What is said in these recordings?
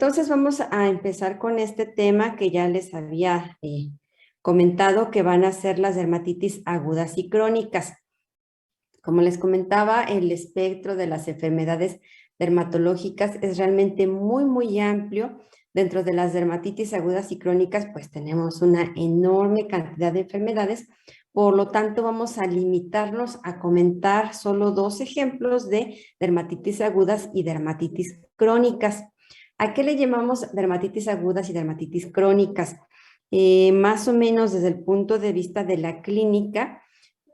Entonces vamos a empezar con este tema que ya les había comentado, que van a ser las dermatitis agudas y crónicas. Como les comentaba, el espectro de las enfermedades dermatológicas es realmente muy amplio. Dentro de las dermatitis agudas y crónicas, pues tenemos una enorme cantidad de enfermedades. Por lo tanto, vamos a limitarnos a comentar solo dos ejemplos de dermatitis agudas y dermatitis crónicas. ¿A qué le llamamos dermatitis agudas y dermatitis crónicas? Más o menos desde el punto de vista de la clínica,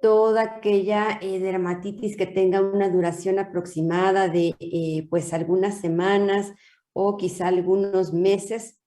toda aquella dermatitis que tenga una duración aproximada de pues algunas semanas o quizá algunos meses,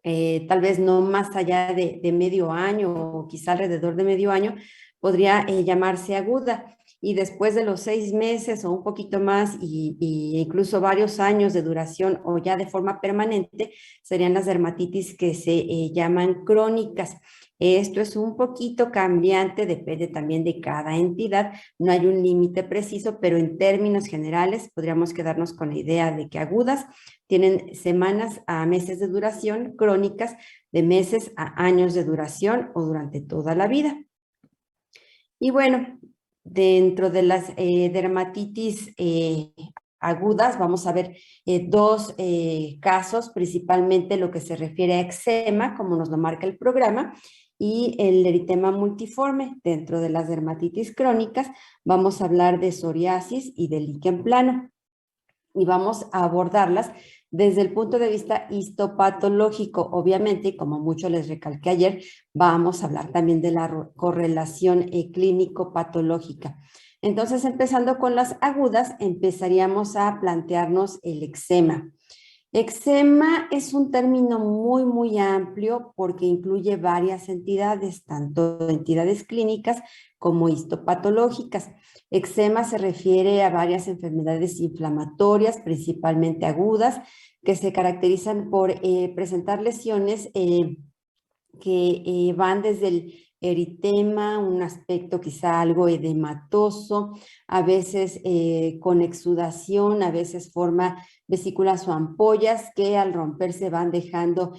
tal vez no más allá de medio año o quizá alrededor de medio año, podría llamarse aguda. Y después de los 6 meses o un poquito más y incluso varios años de duración o ya de forma permanente, serían las dermatitis que se llaman crónicas. Esto es un poquito cambiante, depende también de cada entidad, no hay un límite preciso, pero en términos generales podríamos quedarnos con la idea de que agudas tienen semanas a meses de duración, crónicas de meses a años de duración o durante toda la vida. Y bueno, dentro de las dermatitis agudas, vamos a ver dos casos, principalmente lo que se refiere a eczema, como nos lo marca el programa, y el eritema multiforme. Dentro de las dermatitis crónicas, vamos a hablar de psoriasis y de líquen plano. Y vamos a abordarlas desde el punto de vista histopatológico. Obviamente, como mucho les recalqué ayer, vamos a hablar también de la correlación clínico-patológica. Entonces, empezando con las agudas, empezaríamos a plantearnos el eczema. Eczema es un término muy amplio porque incluye varias entidades, tanto entidades clínicas como histopatológicas. Eczema se refiere a varias enfermedades inflamatorias, principalmente agudas, que se caracterizan por presentar lesiones que van desde el eritema, un aspecto quizá algo edematoso, a veces con exudación, a veces forma vesículas o ampollas que al romperse van dejando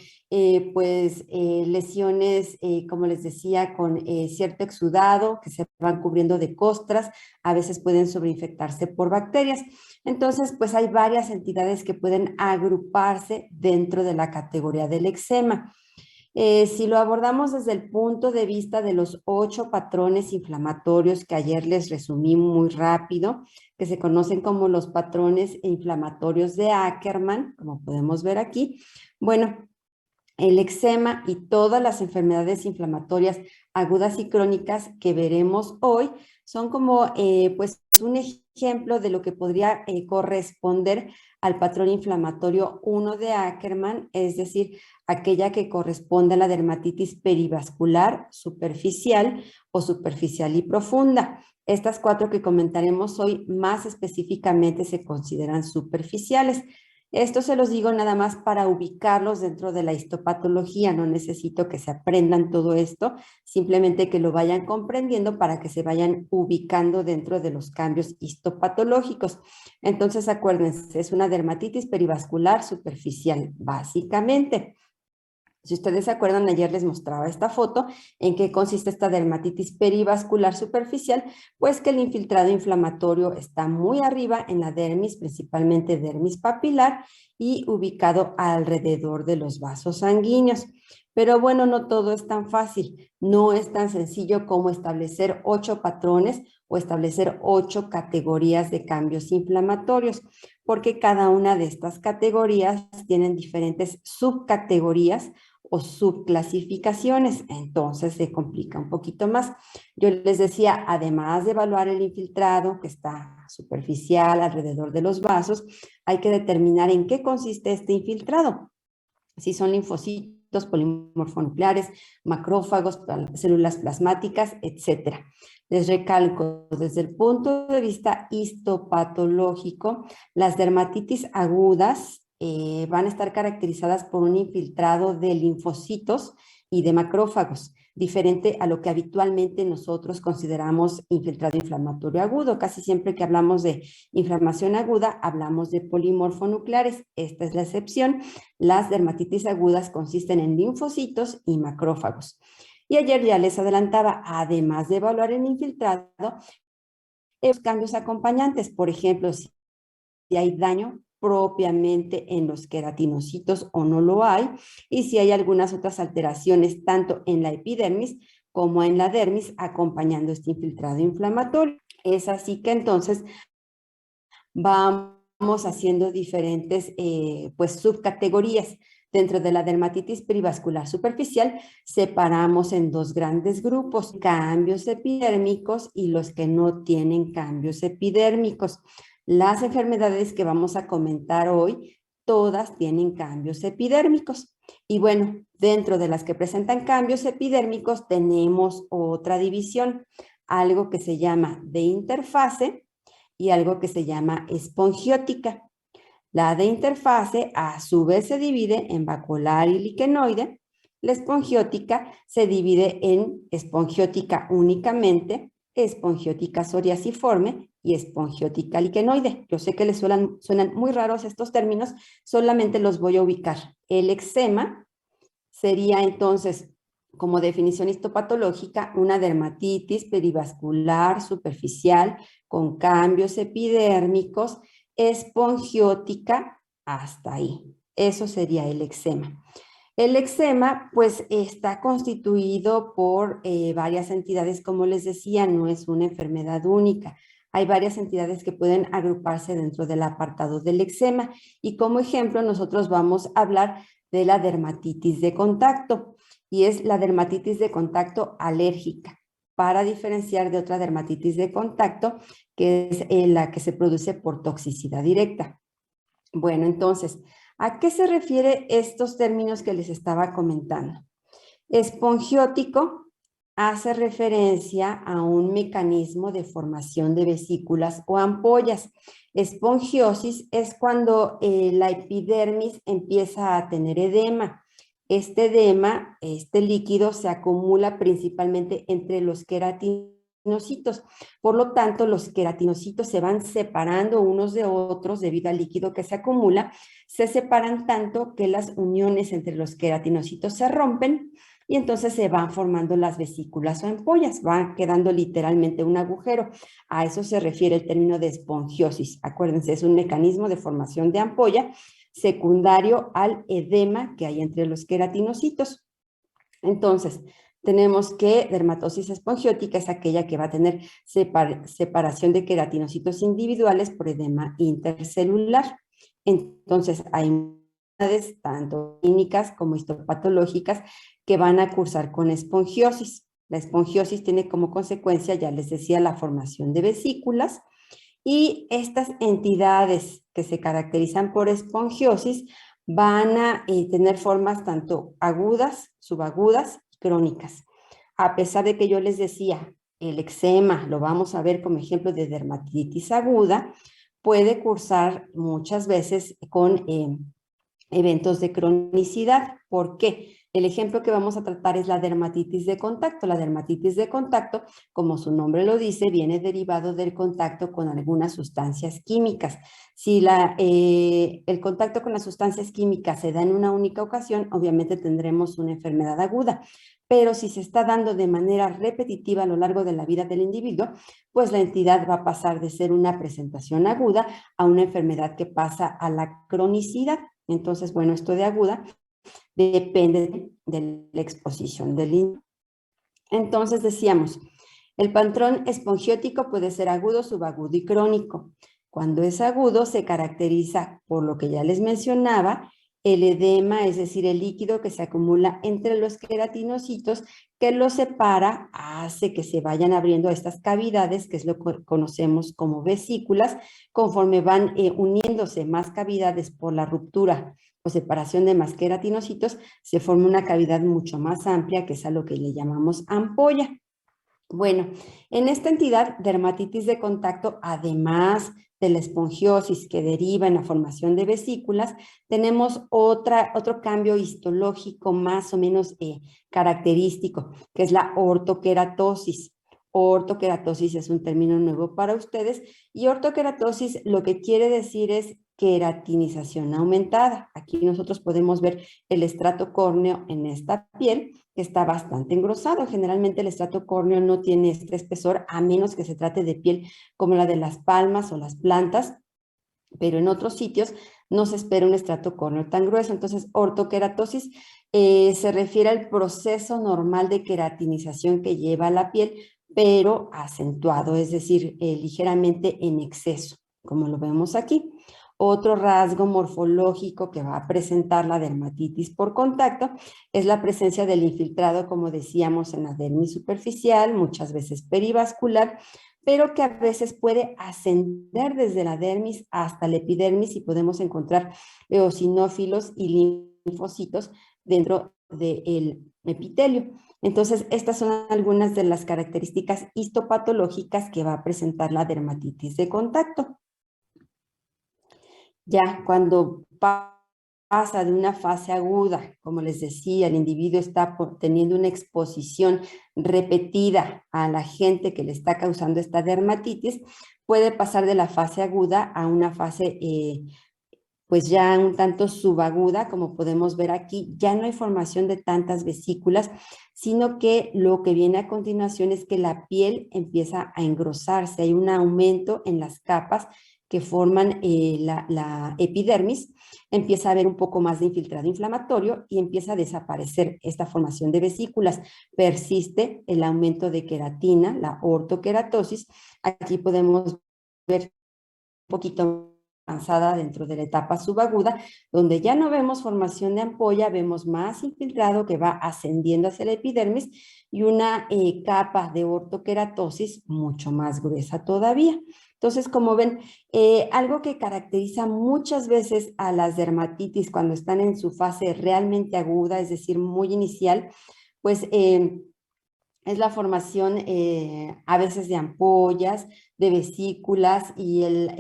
lesiones, como les decía, con cierto exudado que se van cubriendo de costras, a veces pueden sobreinfectarse por bacterias. Entonces, pues hay varias entidades que pueden agruparse dentro de la categoría del eczema. Si lo abordamos desde el punto de vista de los 8 patrones inflamatorios que ayer les resumí muy rápido, que se conocen como los patrones inflamatorios de Ackermann, como podemos ver aquí, bueno, el eczema y todas las enfermedades inflamatorias agudas y crónicas que veremos hoy son como pues un ejemplo de lo que podría corresponder al patrón inflamatorio 1 de Ackermann, es decir, aquella que corresponde a la dermatitis perivascular, superficial o superficial y profunda. Estas 4 que comentaremos hoy más específicamente se consideran superficiales. Esto se los digo nada más para ubicarlos dentro de la histopatología. No necesito que se aprendan todo esto, simplemente que lo vayan comprendiendo para que se vayan ubicando dentro de los cambios histopatológicos. Entonces, acuérdense, es una dermatitis perivascular superficial, básicamente. Si ustedes se acuerdan, ayer les mostraba esta foto en qué consiste esta dermatitis perivascular superficial, pues que el infiltrado inflamatorio está muy arriba en la dermis, principalmente dermis papilar y ubicado alrededor de los vasos sanguíneos. Pero bueno, no todo es tan fácil, no es tan sencillo como establecer 8 patrones o establecer 8 categorías de cambios inflamatorios, porque cada una de estas categorías tienen diferentes subcategorías o subclasificaciones, entonces se complica un poquito más. Yo les decía, además de evaluar el infiltrado que está superficial alrededor de los vasos, hay que determinar en qué consiste este infiltrado. Si son linfocitos, polimorfonucleares, macrófagos, células plasmáticas, etcétera. Les recalco, desde el punto de vista histopatológico, las dermatitis agudas van a estar caracterizadas por un infiltrado de linfocitos y de macrófagos, diferente a lo que habitualmente nosotros consideramos infiltrado inflamatorio agudo. Casi siempre que hablamos de inflamación aguda, hablamos de polimorfonucleares. Esta es la excepción. Las dermatitis agudas consisten en linfocitos y macrófagos. Y ayer ya les adelantaba, además de evaluar el infiltrado, los cambios acompañantes, por ejemplo, si hay daño propiamente en los queratinocitos o no lo hay, y si hay algunas otras alteraciones tanto en la epidermis como en la dermis acompañando este infiltrado inflamatorio. Es así que entonces vamos haciendo diferentes pues subcategorías. Dentro de la dermatitis perivascular superficial separamos en dos grandes grupos, cambios epidérmicos y los que no tienen cambios epidérmicos. Las enfermedades que vamos a comentar hoy, todas tienen cambios epidérmicos. Y bueno, dentro de las que presentan cambios epidérmicos tenemos otra división, algo que se llama de interfase y algo que se llama espongiótica. La de interfase a su vez se divide en bacular y liquenoide. La espongiótica se divide en espongiótica únicamente, espongiótica psoriasiforme y espongiótica liquenoide. Yo sé que les suenan muy raros estos términos, solamente los voy a ubicar. El eczema sería entonces, como definición histopatológica, una dermatitis perivascular superficial con cambios epidérmicos, espongiótica, hasta ahí. Eso sería el eczema. El eczema, pues, está constituido por varias entidades, como les decía, no es una enfermedad única. Hay varias entidades que pueden agruparse dentro del apartado del eczema. Y como ejemplo, nosotros vamos a hablar de la dermatitis de contacto, y es la dermatitis de contacto alérgica, para diferenciar de otra dermatitis de contacto, que es la que se produce por toxicidad directa. Bueno, entonces, ¿a qué se refiere estos términos que les estaba comentando? Espongiótico hace referencia a un mecanismo de formación de vesículas o ampollas. Espongiosis es cuando la epidermis empieza a tener edema. Este edema, este líquido, se acumula principalmente entre los queratinocitos. Por lo tanto, los queratinocitos se van separando unos de otros debido al líquido que se acumula. Se separan tanto que las uniones entre los queratinocitos se rompen y entonces se van formando las vesículas o ampollas, va quedando literalmente un agujero. A eso se refiere el término de espongiosis. Acuérdense, es un mecanismo de formación de ampolla secundario al edema que hay entre los queratinocitos. Entonces, tenemos que dermatosis espongiótica es aquella que va a tener separación de queratinocitos individuales por edema intercelular. Entonces, hay enfermedades tanto clínicas como histopatológicas que van a cursar con espongiosis. La espongiosis tiene como consecuencia, ya les decía, la formación de vesículas, y estas entidades que se caracterizan por espongiosis van a tener formas tanto agudas, subagudas y crónicas. A pesar de que yo les decía, el eczema lo vamos a ver como ejemplo de dermatitis aguda, puede cursar muchas veces con eventos de cronicidad. ¿Por qué? El ejemplo que vamos a tratar es la dermatitis de contacto. La dermatitis de contacto, como su nombre lo dice, viene derivado del contacto con algunas sustancias químicas. Si el contacto con las sustancias químicas se da en una única ocasión, obviamente tendremos una enfermedad aguda. Pero si se está dando de manera repetitiva a lo largo de la vida del individuo, pues la entidad va a pasar de ser una presentación aguda a una enfermedad que pasa a la cronicidad. Entonces, bueno, esto de aguda depende de la exposición del individuo. Entonces decíamos, el patrón espongiótico puede ser agudo, subagudo y crónico. Cuando es agudo se caracteriza por lo que ya les mencionaba, el edema, es decir, el líquido que se acumula entre los queratinocitos que los separa, hace que se vayan abriendo estas cavidades, que es lo que conocemos como vesículas, conforme van uniéndose más cavidades por la ruptura o separación de más queratinocitos, se forma una cavidad mucho más amplia, que es a lo que le llamamos ampolla. Bueno, en esta entidad, dermatitis de contacto, además de la esponjiosis que deriva en la formación de vesículas, tenemos otro cambio histológico más o menos característico, que es la ortoqueratosis. Ortoqueratosis es un término nuevo para ustedes y ortoqueratosis lo que quiere decir es queratinización aumentada. Aquí nosotros podemos ver el estrato córneo en esta piel que está bastante engrosado. Generalmente el estrato córneo no tiene este espesor a menos que se trate de piel como la de las palmas o las plantas, pero en otros sitios no se espera un estrato córneo tan grueso. Entonces, ortoqueratosis se refiere al proceso normal de queratinización que lleva la piel, pero acentuado, es decir, ligeramente en exceso, como lo vemos aquí. Otro rasgo morfológico que va a presentar la dermatitis por contacto es la presencia del infiltrado, como decíamos, en la dermis superficial, muchas veces perivascular, pero que a veces puede ascender desde la dermis hasta la epidermis y podemos encontrar eosinófilos y linfocitos dentro del epitelio. Entonces, estas son algunas de las características histopatológicas que va a presentar la dermatitis de contacto. Ya cuando pasa de una fase aguda, como les decía, el individuo está teniendo una exposición repetida a la agente que le está causando esta dermatitis, puede pasar de la fase aguda a una fase pues ya un tanto subaguda, como podemos ver aquí. Ya no hay formación de tantas vesículas, sino que lo que viene a continuación es que la piel empieza a engrosarse, hay un aumento en las capas que forman la epidermis, empieza a haber un poco más de infiltrado inflamatorio y empieza a desaparecer esta formación de vesículas. Persiste el aumento de queratina, la ortoqueratosis. Aquí podemos ver un poquito avanzada dentro de la etapa subaguda, donde ya no vemos formación de ampolla, vemos más infiltrado que va ascendiendo hacia la epidermis y una capa de ortoqueratosis mucho más gruesa todavía. Entonces, como ven, algo que caracteriza muchas veces a las dermatitis cuando están en su fase realmente aguda, es decir, muy inicial, pues es la formación a veces de ampollas, de vesículas y el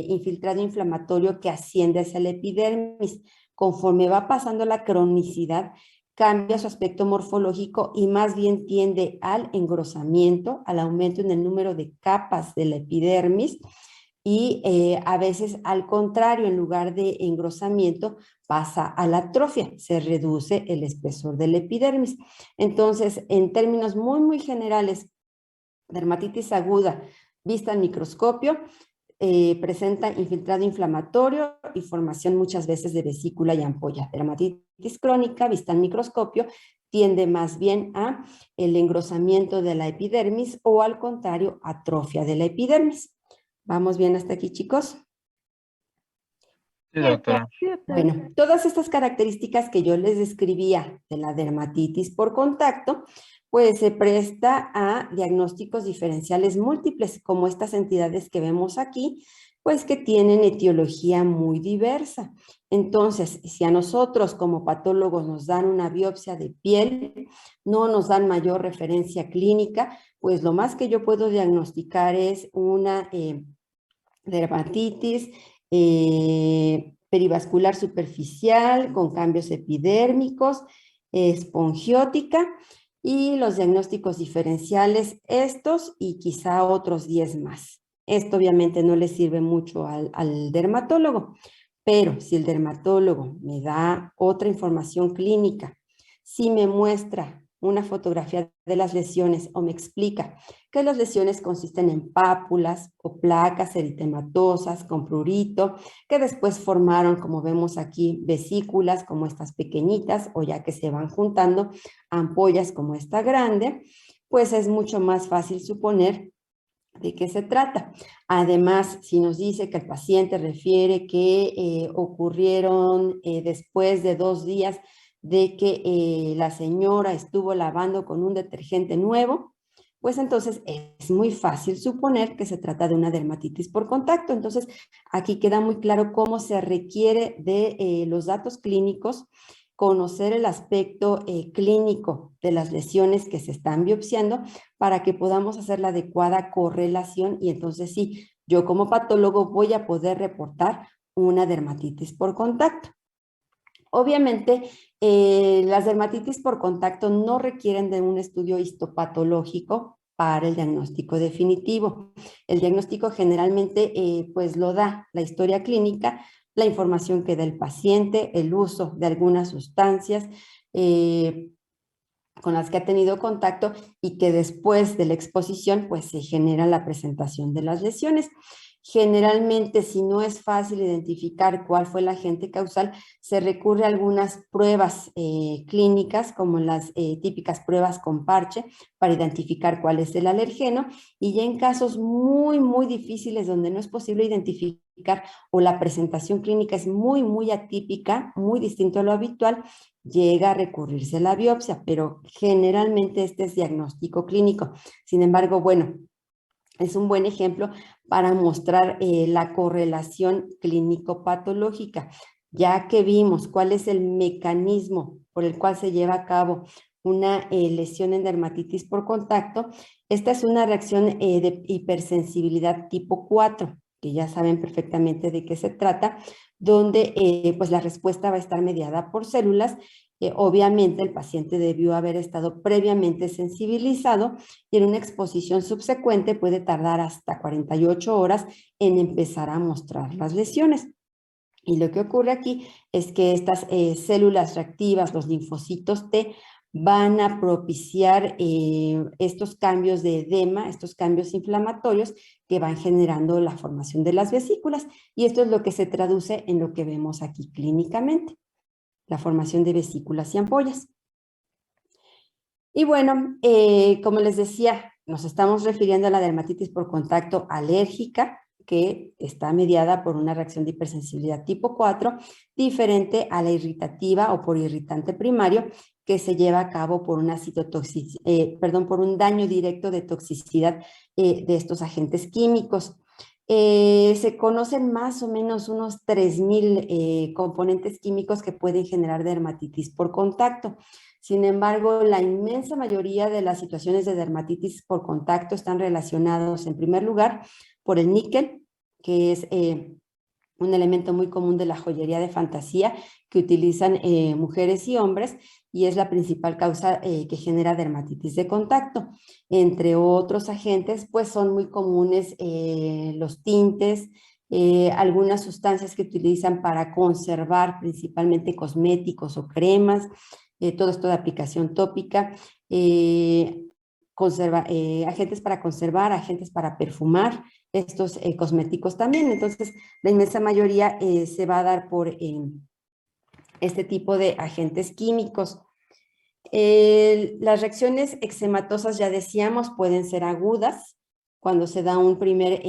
infiltrado inflamatorio que asciende hacia la epidermis. Conforme va pasando la cronicidad, cambia su aspecto morfológico y más bien tiende al engrosamiento, al aumento en el número de capas de la epidermis y a veces al contrario, en lugar de engrosamiento, pasa a la atrofia, se reduce el espesor de la epidermis. Entonces, en términos muy generales, dermatitis aguda vista al microscopio, presenta infiltrado inflamatorio y formación muchas veces de vesícula y ampolla. Dermatitis crónica vista al microscopio tiende más bien a el engrosamiento de la epidermis o al contrario, atrofia de la epidermis. ¿Vamos bien hasta aquí, chicos? Sí, doctora. Bueno, todas estas características que yo les describía de la dermatitis por contacto, pues se presta a diagnósticos diferenciales múltiples, como estas entidades que vemos aquí, pues que tienen etiología muy diversa. Entonces, si a nosotros como patólogos nos dan una biopsia de piel, no nos dan mayor referencia clínica, pues lo más que yo puedo diagnosticar es una dermatitis perivascular superficial con cambios epidérmicos, espongiótica y los diagnósticos diferenciales estos y quizá otros 10 más. Esto obviamente no le sirve mucho al dermatólogo, pero si el dermatólogo me da otra información clínica, si me muestra una fotografía de las lesiones o me explica que las lesiones consisten en pápulas o placas eritematosas con prurito, que después formaron, como vemos aquí, vesículas como estas pequeñitas o ya que se van juntando, ampollas como esta grande, pues es mucho más fácil suponer de qué se trata. Además, si nos dice que el paciente refiere que ocurrieron después de 2 días de que la señora estuvo lavando con un detergente nuevo, pues entonces es muy fácil suponer que se trata de una dermatitis por contacto. Entonces, aquí queda muy claro cómo se requiere de los datos clínicos, conocer el aspecto clínico de las lesiones que se están biopsiando para que podamos hacer la adecuada correlación y entonces sí yo como patólogo voy a poder reportar una dermatitis por contacto. Obviamente, las dermatitis por contacto no requieren de un estudio histopatológico para el diagnóstico definitivo. El diagnóstico generalmente pues lo da la historia clínica, la información que da el paciente, el uso de algunas sustancias con las que ha tenido contacto y que después de la exposición pues se genera la presentación de las lesiones. Generalmente, si no es fácil identificar cuál fue el agente causal, se recurre a algunas pruebas clínicas, como las típicas pruebas con parche, para identificar cuál es el alergeno, y ya en casos muy, muy difíciles donde no es posible identificar o la presentación clínica es muy, muy atípica, muy distinto a lo habitual, llega a recurrirse a la biopsia, pero generalmente este es diagnóstico clínico. Sin embargo, bueno, es un buen ejemplo para mostrar la correlación clínico-patológica, ya que vimos cuál es el mecanismo por el cual se lleva a cabo una lesión en dermatitis por contacto. Esta es una reacción de hipersensibilidad tipo 4, que ya saben perfectamente de qué se trata, donde pues la respuesta va a estar mediada por células. Obviamente el paciente debió haber estado previamente sensibilizado y en una exposición subsecuente puede tardar hasta 48 horas en empezar a mostrar las lesiones. Y lo que ocurre aquí es que estas células reactivas, los linfocitos T, van a propiciar estos cambios de edema, estos cambios inflamatorios que van generando la formación de las vesículas. Y esto es lo que se traduce en lo que vemos aquí clínicamente, la formación de vesículas y ampollas. Y bueno, como les decía, nos estamos refiriendo a la dermatitis por contacto alérgica, que está mediada por una reacción de hipersensibilidad tipo 4, diferente a la irritativa o por irritante primario, que se lleva a cabo por una por un daño directo de toxicidad de estos agentes químicos. Se conocen más o menos unos 3,000 componentes químicos que pueden generar dermatitis por contacto. Sin embargo, la inmensa mayoría de las situaciones de dermatitis por contacto están relacionados, en primer lugar, por el níquel, que es un elemento muy común de la joyería de fantasía que utilizan mujeres y hombres, y es la principal causa que genera dermatitis de contacto. Entre otros agentes, pues son muy comunes los tintes, algunas sustancias que utilizan para conservar, principalmente cosméticos o cremas, todo esto de aplicación tópica, agentes para conservar, agentes para perfumar, estos cosméticos también. Entonces, la inmensa mayoría se va a dar por este tipo de agentes químicos. Las reacciones eczematosas, ya decíamos, pueden ser agudas cuando se da un primer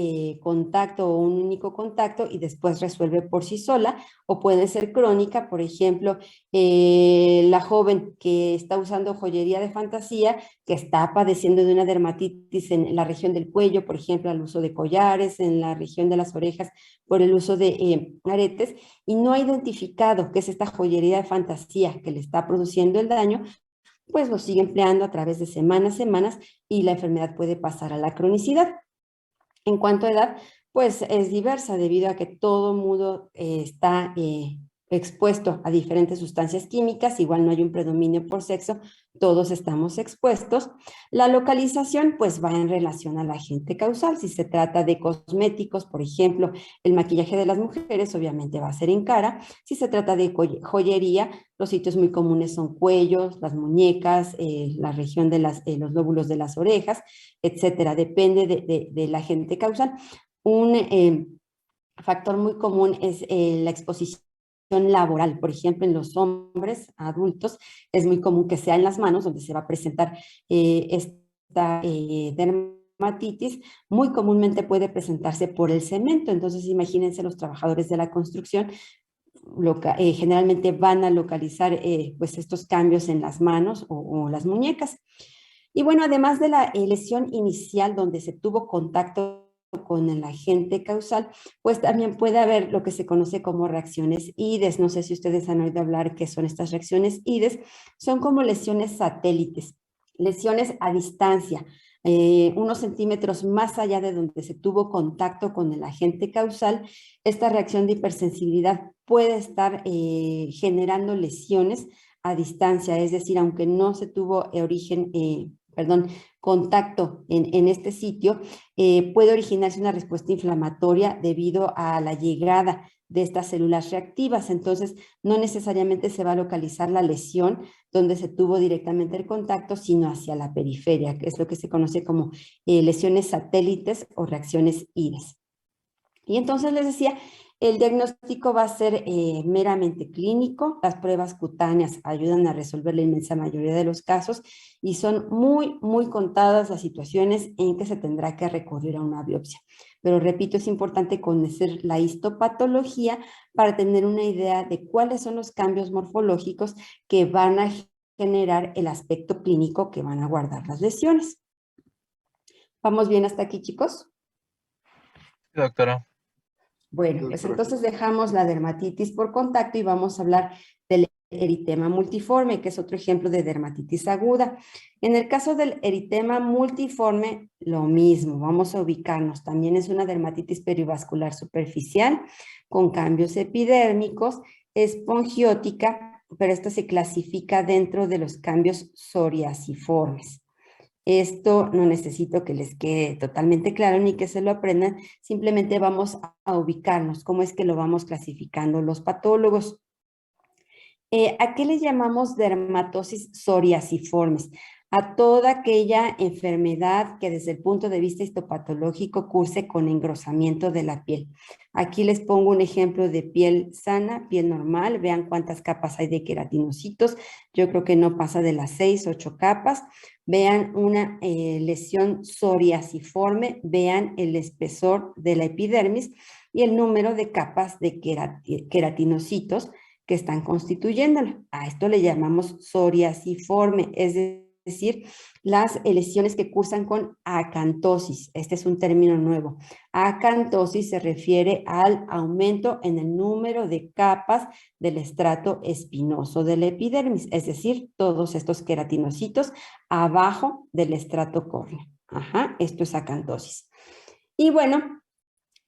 contacto o un único contacto y después resuelve por sí sola, o puede ser crónica, por ejemplo, la joven que está usando joyería de fantasía, que está padeciendo de una dermatitis en la región del cuello, por ejemplo, al uso de collares, en la región de las orejas, por el uso de aretes, y no ha identificado que es esta joyería de fantasía que le está produciendo el daño, pues lo sigue empleando a través de semanas, y la enfermedad puede pasar a la cronicidad. En cuanto a edad, pues es diversa debido a que todo mundo está expuesto a diferentes sustancias químicas, igual no hay un predominio por sexo, todos estamos expuestos. La localización pues va en relación al agente causal. Si se trata de cosméticos, por ejemplo, el maquillaje de las mujeres obviamente va a ser en cara. Si se trata de joyería, los sitios muy comunes son cuellos, las muñecas, la región de los lóbulos de las orejas, etcétera. Depende del agente causal. Un factor muy común es la exposición laboral. Por ejemplo, en los hombres adultos es muy común que sea en las manos donde se va a presentar esta dermatitis. Muy comúnmente puede presentarse por el cemento. Entonces, imagínense los trabajadores de la construcción, generalmente van a localizar pues estos cambios en las manos o las muñecas. Y bueno, además de la lesión inicial donde se tuvo contacto con el agente causal, pues también puede haber lo que se conoce como reacciones IDES. No sé si ustedes han oído hablar qué son estas reacciones IDES. Son como lesiones satélites, lesiones a distancia. unos centímetros más allá de donde se tuvo contacto con el agente causal, esta reacción de hipersensibilidad puede estar generando lesiones a distancia, es decir, aunque no se tuvo contacto en este sitio, puede originarse una respuesta inflamatoria debido a la llegada de estas células reactivas. Entonces, no necesariamente se va a localizar la lesión donde se tuvo directamente el contacto, sino hacia la periferia, que es lo que se conoce como lesiones satélites o reacciones IRES. Y entonces les decía, el diagnóstico va a ser meramente clínico, las pruebas cutáneas ayudan a resolver la inmensa mayoría de los casos y son muy contadas las situaciones en que se tendrá que recurrir a una biopsia. Pero repito, es importante conocer la histopatología para tener una idea de cuáles son los cambios morfológicos que van a generar el aspecto clínico que van a guardar las lesiones. ¿Vamos bien hasta aquí, chicos? Sí, doctora. Bueno, pues entonces dejamos la dermatitis por contacto y vamos a hablar del eritema multiforme, que es otro ejemplo de dermatitis aguda. En el caso del eritema multiforme, lo mismo, vamos a ubicarnos. También es una dermatitis perivascular superficial con cambios epidérmicos, espongiótica, pero esto se clasifica dentro de los cambios psoriasiformes. Esto no necesito que les quede totalmente claro ni que se lo aprendan, simplemente vamos a ubicarnos, cómo es que lo vamos clasificando los patólogos. ¿A qué le llamamos dermatosis psoriasiformes? A toda aquella enfermedad que desde el punto de vista histopatológico curse con engrosamiento de la piel. Aquí les pongo un ejemplo de piel sana, piel normal. Vean cuántas capas hay de queratinocitos. Yo creo que no pasa de las 6, 8 capas. Vean una lesión psoriasiforme. Vean el espesor de la epidermis y el número de capas de queratinocitos que están constituyéndolo. A esto le llamamos psoriasiforme, es decir, las lesiones que cursan con acantosis. Este es un término nuevo. Acantosis se refiere al aumento en el número de capas del estrato espinoso de la epidermis, es decir, todos estos queratinocitos abajo del estrato córneo. Ajá, esto es acantosis. Y bueno,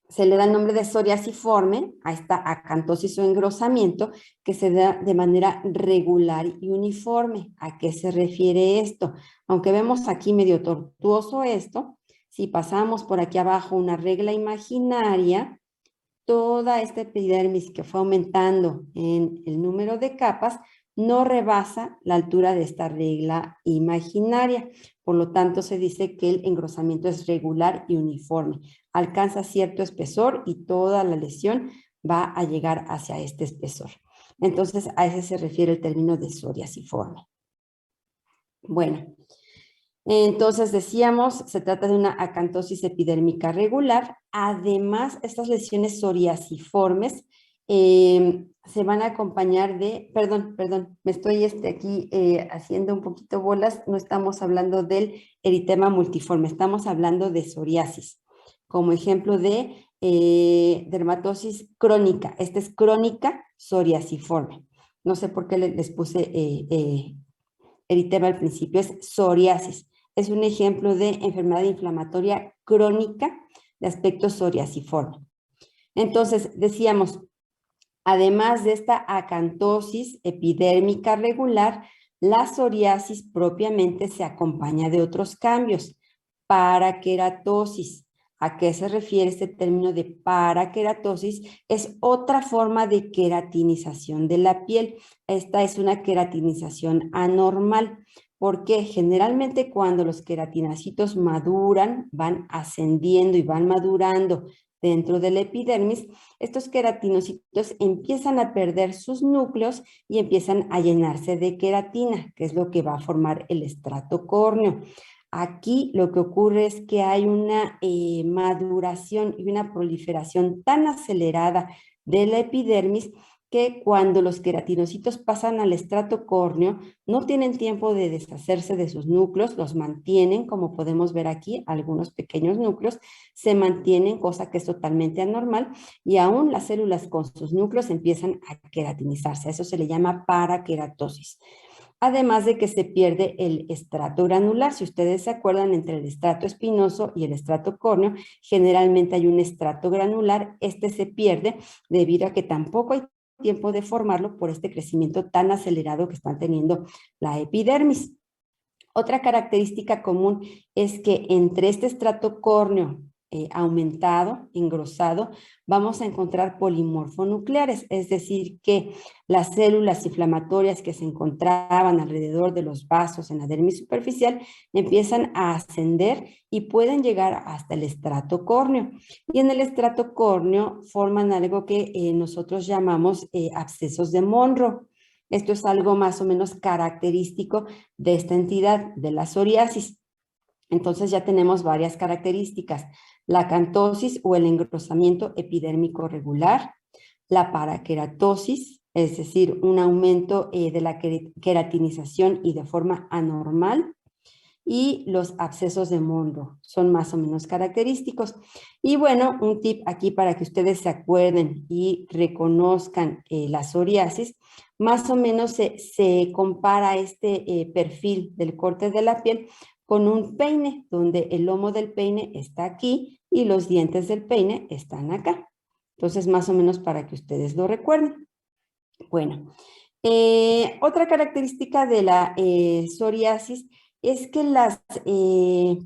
se le da el nombre de psoriasiforme a esta acantosis o engrosamiento que se da de manera regular y uniforme. ¿A qué se refiere esto? Aunque vemos aquí medio tortuoso esto, si pasamos por aquí abajo una regla imaginaria, toda esta epidermis que fue aumentando en el número de capas no rebasa la altura de esta regla imaginaria. Por lo tanto, se dice que el engrosamiento es regular y uniforme. Alcanza cierto espesor y toda la lesión va a llegar hacia este espesor. Entonces, a ese se refiere el término de psoriasiforme. Bueno, entonces decíamos, se trata de una acantosis epidérmica regular. Además, estas lesiones psoriasiformes se van a acompañar de, perdón, me estoy aquí haciendo un poquito bolas, no estamos hablando del eritema multiforme, estamos hablando de psoriasis, como ejemplo de dermatosis crónica. Esta es crónica psoriasiforme. No sé por qué les puse eritema al principio, es psoriasis. Es un ejemplo de enfermedad inflamatoria crónica de aspecto psoriasiforme. Entonces, decíamos, además de esta acantosis epidérmica regular, la psoriasis propiamente se acompaña de otros cambios. Paraqueratosis. ¿A qué se refiere este término de paraqueratosis? Es otra forma de queratinización de la piel. Esta es una queratinización anormal, porque generalmente cuando los queratinocitos maduran, van ascendiendo y van madurando dentro de la epidermis, estos queratinocitos empiezan a perder sus núcleos y empiezan a llenarse de queratina, que es lo que va a formar el estrato córneo. Aquí lo que ocurre es que hay una maduración y una proliferación tan acelerada de la epidermis que cuando los queratinocitos pasan al estrato córneo, no tienen tiempo de deshacerse de sus núcleos, los mantienen, como podemos ver aquí, algunos pequeños núcleos se mantienen, cosa que es totalmente anormal, y aún las células con sus núcleos empiezan a queratinizarse. A eso se le llama paraqueratosis. además de que se pierde el estrato granular. Si ustedes se acuerdan, entre el estrato espinoso y el estrato córneo, generalmente hay un estrato granular. Este se pierde debido a que tampoco hay tiempo de formarlo por este crecimiento tan acelerado que están teniendo la epidermis. Otra característica común es que entre este estrato córneo aumentado, engrosado, vamos a encontrar polimorfonucleares, es decir, que las células inflamatorias que se encontraban alrededor de los vasos en la dermis superficial empiezan a ascender y pueden llegar hasta el estrato córneo. Y en el estrato córneo forman algo que nosotros llamamos abscesos de Monroe. Esto es algo más o menos característico de esta entidad, de la psoriasis. Entonces ya tenemos varias características: la acantosis o el engrosamiento epidérmico regular, la paraqueratosis, es decir, un aumento de la queratinización y de forma anormal, y los abscesos de Monroe son más o menos característicos. Y bueno, un tip aquí para que ustedes se acuerden y reconozcan la psoriasis: más o menos se compara este perfil del corte de la piel con un peine, donde el lomo del peine está aquí y los dientes del peine están acá. Entonces, más o menos para que ustedes lo recuerden. Bueno, otra característica de la psoriasis es que las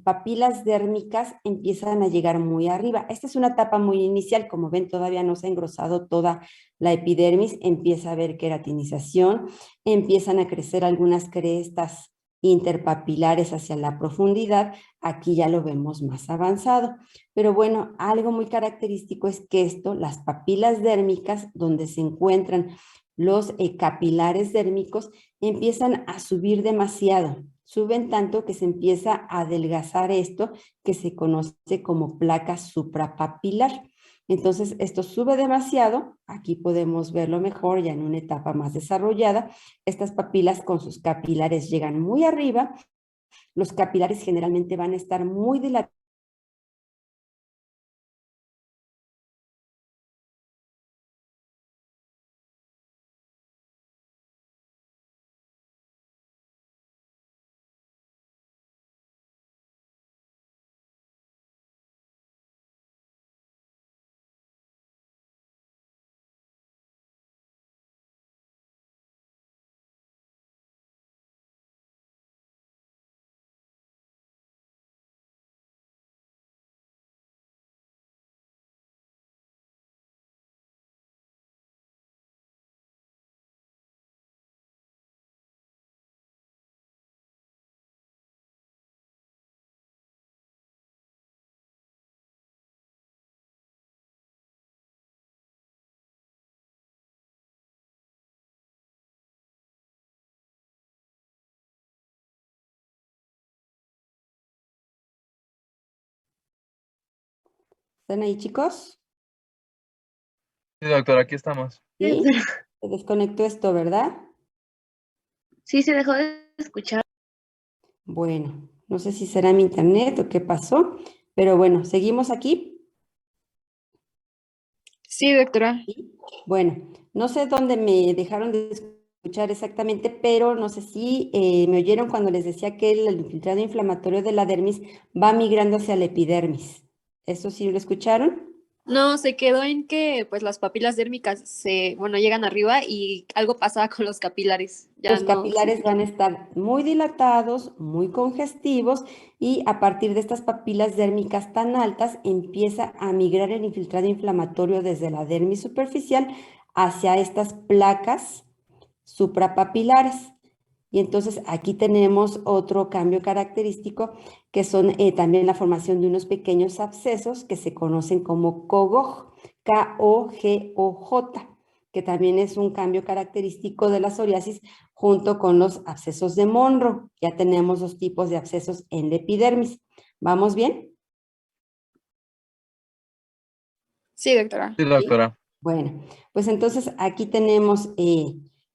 papilas dérmicas empiezan a llegar muy arriba. Esta es una etapa muy inicial, como ven, todavía no se ha engrosado toda la epidermis, empieza a haber queratinización, empiezan a crecer algunas crestas interpapilares hacia la profundidad. Aquí ya lo vemos más avanzado. Pero bueno, algo muy característico es que las papilas dérmicas, donde se encuentran los capilares dérmicos, empiezan a subir demasiado. Suben tanto que se empieza a adelgazar esto, que se conoce como placa suprapapilar. Entonces, esto sube demasiado. Aquí podemos verlo mejor ya en una etapa más desarrollada. Estas papilas con sus capilares llegan muy arriba. Los capilares generalmente van a estar muy dilatados. ¿Están ahí, chicos? Sí, doctora, aquí estamos. Sí, se desconectó esto, ¿verdad? Sí, se dejó de escuchar. Bueno, no sé si será mi internet o qué pasó, pero bueno, ¿seguimos aquí? Sí, doctora. Sí. Bueno, no sé dónde me dejaron de escuchar exactamente, pero no sé si me oyeron cuando les decía que el infiltrado inflamatorio de la dermis va migrando hacia la epidermis. ¿Eso sí lo escucharon? No, se quedó en que pues las papilas dérmicas llegan arriba y algo pasaba con los capilares. Ya Los no. capilares van a estar muy dilatados, muy congestivos, y a partir de estas papilas dérmicas tan altas empieza a migrar el infiltrado inflamatorio desde la dermis superficial hacia estas placas suprapapilares. Y entonces aquí tenemos otro cambio característico, que son también la formación de unos pequeños abscesos que se conocen como KOGOJ, K-O-G-O-J, que también es un cambio característico de la psoriasis junto con los abscesos de Monroe. Ya tenemos dos tipos de abscesos en la epidermis. ¿Vamos bien? Sí, doctora. Sí, doctora. Bueno, pues entonces aquí tenemos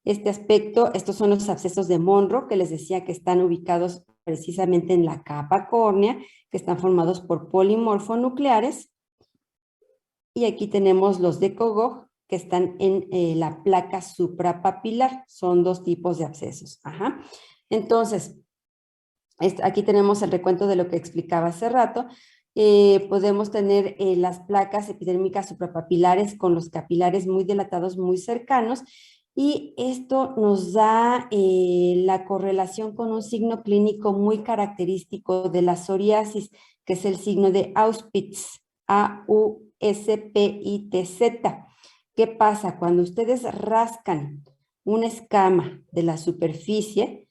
este aspecto. Estos son los abscesos de Monroe, que les decía que están ubicados precisamente en la capa córnea, que están formados por polimorfonucleares. Y aquí tenemos los de KOGOJ, que están en la placa suprapapilar. Son 2 tipos de abscesos. Ajá. Entonces, aquí tenemos el recuento de lo que explicaba hace rato. Podemos tener las placas epidérmicas suprapapilares con los capilares muy dilatados, muy cercanos, y esto nos da la correlación con un signo clínico muy característico de la psoriasis, que es el signo de Auspitz, A-U-S-P-I-T-Z. ¿Qué pasa? Cuando ustedes rascan una escama de la superficie,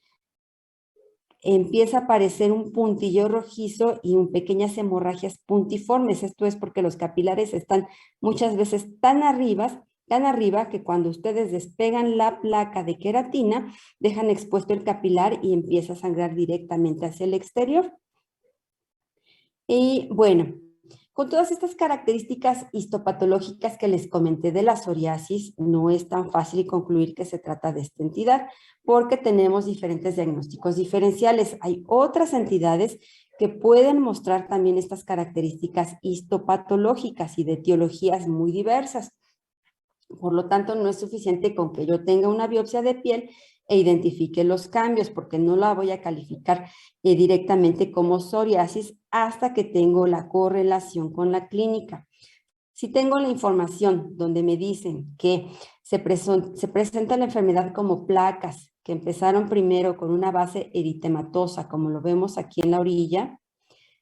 empieza a aparecer un puntillo rojizo y pequeñas hemorragias puntiformes. Esto es porque los capilares están muchas veces tan arriba que cuando ustedes despegan la placa de queratina, dejan expuesto el capilar y empieza a sangrar directamente hacia el exterior. Y bueno, con todas estas características histopatológicas que les comenté de la psoriasis, no es tan fácil concluir que se trata de esta entidad, porque tenemos diferentes diagnósticos diferenciales. Hay otras entidades que pueden mostrar también estas características histopatológicas y de etiologías muy diversas. Por lo tanto, no es suficiente con que yo tenga una biopsia de piel e identifique los cambios, porque no la voy a calificar directamente como psoriasis hasta que tengo la correlación con la clínica. Si tengo la información donde me dicen que se presenta la enfermedad como placas, que empezaron primero con una base eritematosa, como lo vemos aquí en la orilla,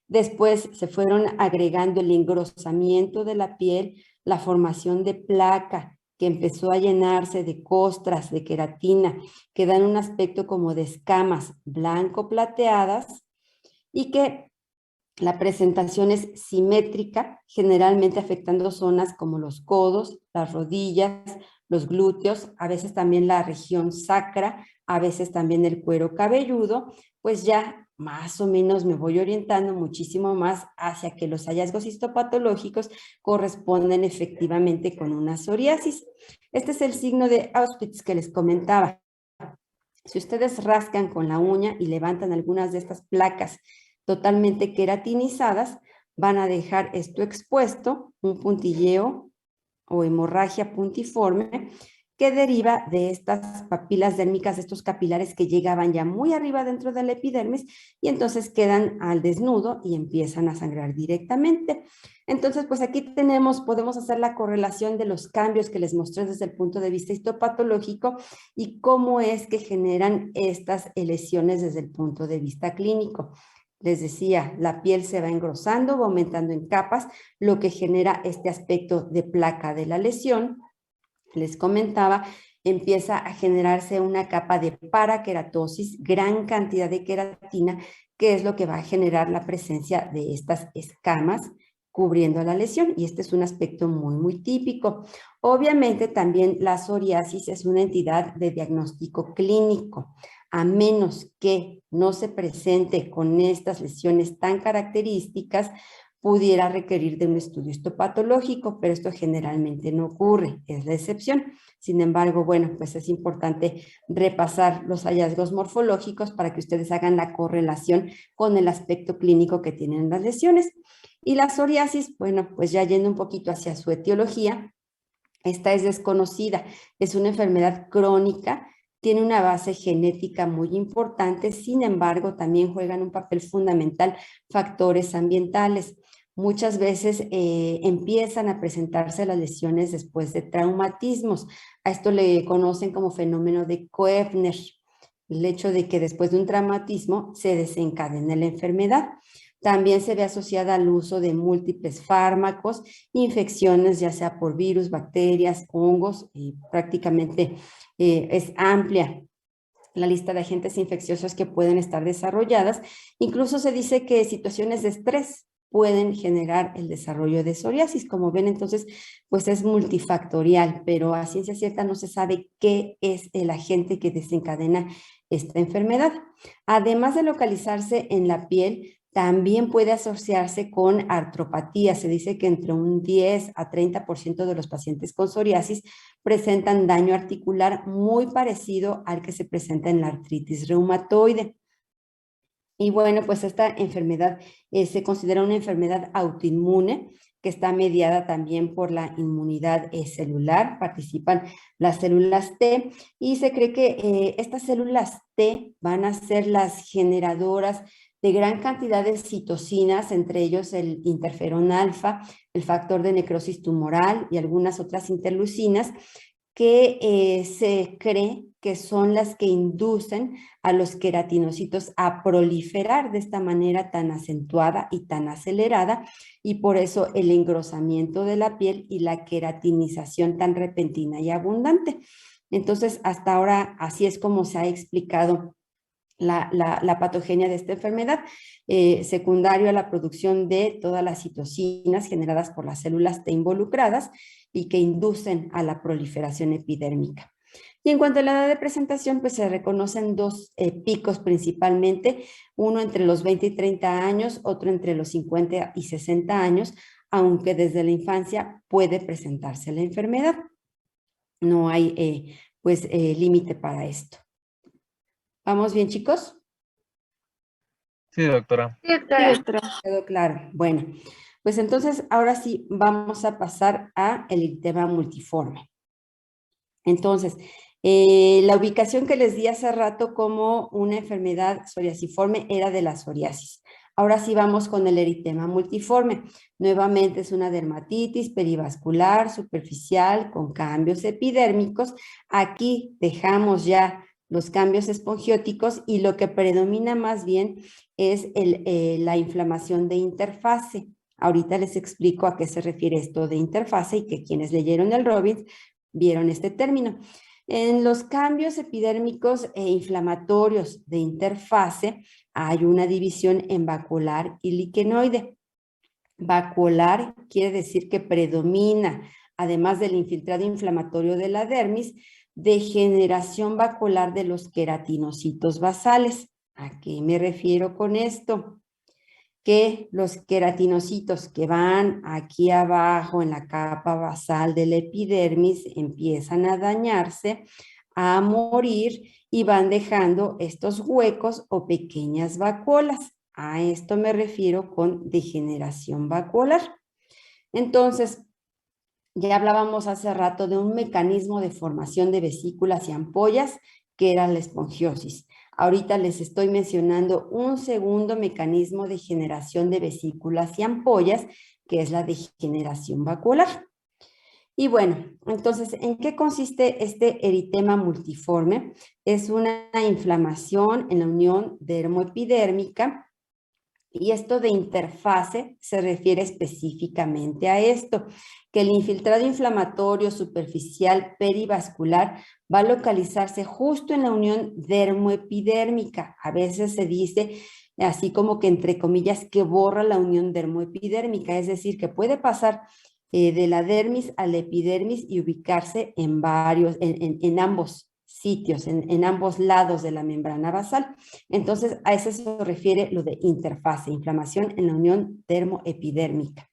después se fueron agregando el engrosamiento de la piel, la formación de placa, que empezó a llenarse de costras, de queratina, que dan un aspecto como de escamas blanco-plateadas, y que la presentación es simétrica, generalmente afectando zonas como los codos, las rodillas, los glúteos, a veces también la región sacra, a veces también el cuero cabelludo. Pues ya más o menos me voy orientando muchísimo más hacia que los hallazgos histopatológicos corresponden efectivamente con una psoriasis. Este es el signo de Auspitz que les comentaba. Si ustedes rascan con la uña y levantan algunas de estas placas totalmente queratinizadas, van a dejar esto expuesto, un puntilleo o hemorragia puntiforme que deriva de estas papilas dérmicas, de estos capilares que llegaban ya muy arriba dentro de la epidermis y entonces quedan al desnudo y empiezan a sangrar directamente. Entonces, pues aquí podemos hacer la correlación de los cambios que les mostré desde el punto de vista histopatológico y cómo es que generan estas lesiones desde el punto de vista clínico. Les decía, la piel se va engrosando, va aumentando en capas, lo que genera este aspecto de placa de la lesión. Les comentaba, empieza a generarse una capa de paraqueratosis, gran cantidad de queratina, que es lo que va a generar la presencia de estas escamas cubriendo la lesión, y este es un aspecto muy, muy típico. Obviamente también la psoriasis es una entidad de diagnóstico clínico, a menos que no se presente con estas lesiones tan características, pudiera requerir de un estudio histopatológico, pero esto generalmente no ocurre, es la excepción. Sin embargo, bueno, pues es importante repasar los hallazgos morfológicos para que ustedes hagan la correlación con el aspecto clínico que tienen las lesiones. Y la psoriasis, bueno, pues ya yendo un poquito hacia su etiología, esta es desconocida, es una enfermedad crónica, tiene una base genética muy importante, sin embargo, también juegan un papel fundamental factores ambientales. Muchas veces empiezan a presentarse las lesiones después de traumatismos. A esto le conocen como fenómeno de Koebner, el hecho de que después de un traumatismo se desencadene la enfermedad. También se ve asociada al uso de múltiples fármacos, infecciones ya sea por virus, bacterias, hongos, y prácticamente es amplia la lista de agentes infecciosos que pueden estar desarrolladas. Incluso se dice que situaciones de estrés pueden generar el desarrollo de psoriasis. Como ven, entonces, pues es multifactorial, pero a ciencia cierta no se sabe qué es el agente que desencadena esta enfermedad. Además de localizarse en la piel, también puede asociarse con artropatía. Se dice que entre un 10 a 30% de los pacientes con psoriasis presentan daño articular muy parecido al que se presenta en la artritis reumatoide. Y bueno, pues esta enfermedad se considera una enfermedad autoinmune, que está mediada también por la inmunidad celular, participan las células T, y se cree que estas células T van a ser las generadoras de gran cantidad de citocinas, entre ellos el interferón alfa, el factor de necrosis tumoral y algunas otras interleucinas, que se cree que son las que inducen a los queratinocitos a proliferar de esta manera tan acentuada y tan acelerada, y por eso el engrosamiento de la piel y la queratinización tan repentina y abundante. Entonces, hasta ahora así es como se ha explicado la patogenia de esta enfermedad, secundario a la producción de todas las citocinas generadas por las células T involucradas y que inducen a la proliferación epidérmica. Y en cuanto a la edad de presentación, pues se reconocen dos picos principalmente, uno entre los 20 y 30 años, otro entre los 50 y 60 años, aunque desde la infancia puede presentarse la enfermedad. No hay límite para esto. ¿Vamos bien, chicos? Sí, doctora. Sí, doctora. ¿Quedó claro? Bueno, pues entonces ahora sí vamos a pasar a el eritema multiforme. Entonces, la ubicación que les di hace rato como una enfermedad psoriasiforme era de la psoriasis. Ahora sí vamos con el eritema multiforme. Nuevamente es una dermatitis perivascular, superficial, con cambios epidérmicos. Aquí dejamos ya los cambios espongióticos y lo que predomina más bien es la inflamación de interfase. Ahorita les explico a qué se refiere esto de interfase y que quienes leyeron el Robbins vieron este término. En los cambios epidérmicos e inflamatorios de interfase hay una división en vacuolar y liquenoide. Vacuolar quiere decir que predomina, además del infiltrado inflamatorio de la dermis, degeneración vacuolar de los queratinocitos basales. ¿A qué me refiero con esto? Que los queratinocitos que van aquí abajo en la capa basal de la epidermis empiezan a dañarse, a morir y van dejando estos huecos o pequeñas vacuolas. A esto me refiero con degeneración vacuolar. Entonces, ya hablábamos hace rato de un mecanismo de formación de vesículas y ampollas que era la esponjiosis. Ahorita les estoy mencionando un segundo mecanismo de generación de vesículas y ampollas, que es la degeneración vacuolar. Y bueno, entonces, ¿en qué consiste este eritema multiforme? Es una inflamación en la unión dermoepidérmica, y esto de interfase se refiere específicamente a esto, que el infiltrado inflamatorio superficial perivascular va a localizarse justo en la unión dermoepidérmica. A veces se dice así como que entre comillas que borra la unión dermoepidérmica, es decir, que puede pasar de la dermis a la epidermis y ubicarse en ambos sitios, en ambos lados de la membrana basal. Entonces, a eso se refiere lo de interfase, inflamación en la unión dermoepidérmica.